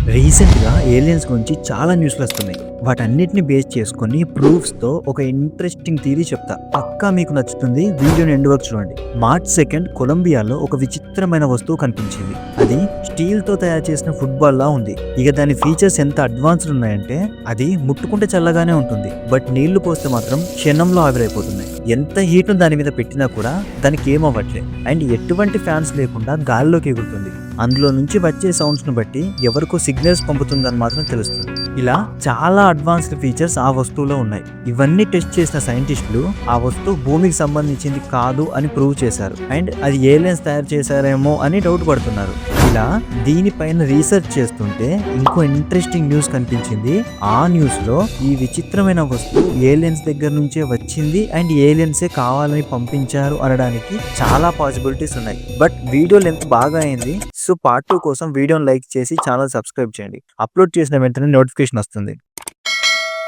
రీసెంట్‌గా ఏలియన్స్ గురించి చాలా న్యూస్‌లొస్తున్నాయి. వాటన్నిటిని బేస్ చేసుకొని ప్రూఫ్స్‌తో ఒక ఇంట్రెస్టింగ్ థియరీ చెప్తా. పక్కా మీకు నచ్చుతుంది. వీడియోని ఎండ్ వరకు చూడండి. మార్చ్ 2 కొలంబియాలో ఒక విచిత్రమైన వస్తువు కనిపించింది. అది స్టీల్‌తో తయారు చేసిన ఫుట్‌బాల్‌లా ఉంది. ఇక దాని ఫీచర్స్ ఎంత అడ్వాన్స్డ్ ఉన్నాయంటే అది ముట్టుకుంటే చల్లగానే ఉంటుంది. బట్ నీళ్లు పోస్తే మాత్రం క్షణంలో ఆవిరైపోతున్నాయి. ఎంత హీట్‌ను దాని మీద పెట్టినా కూడా దానికి ఏమవ్వట్లే. అండ్ ఎటువంటి ఫ్యాన్స్ లేకుండా గాల్లోకి ఎగురుతుంది. అందులో నుంచి వచ్చే సౌండ్స్‌ను బట్టి ఎవరికో సిగ్నల్స్ పంపుతుందని మాత్రం తెలుస్తుంది. ఇలా చాలా అడ్వాన్స్డ్ ఫీచర్స్ ఆ వస్తువులో ఉన్నాయి. ఇవన్నీ టెస్ట్ చేసిన సైంటిస్టులు ఆ వస్తువు భూమికి సంబంధించింది కాదు అని ప్రూవ్ చేశారు. అండ్ అది ఏలియన్స్ తయారు చేశారేమో అని డౌట్ పడుతున్నారు. ఇలా దీనిపైన రీసెర్చ్ చేస్తుంటే ఇంకో ఇంట్రెస్టింగ్ న్యూస్ కనిపించింది. ఆ న్యూస్ లో ఈ విచిత్రమైన వస్తువు ఏలియన్స్ దగ్గర నుంచే వచ్చింది అండ్ ఏలియన్సే కావాలని పంపించారు అనడానికి చాలా పాసిబిలిటీస్ ఉన్నాయి. బట్ వీడియో లెంత్ బాగా అయింది. సో పార్ట్ 2 కోసం వీడియోని లైక్ చేసి ఛానల్ సబ్స్క్రైబ్ చేయండి. అప్లోడ్ చేసిన వెంటనే నోటిఫికేషన్ వస్తుంది.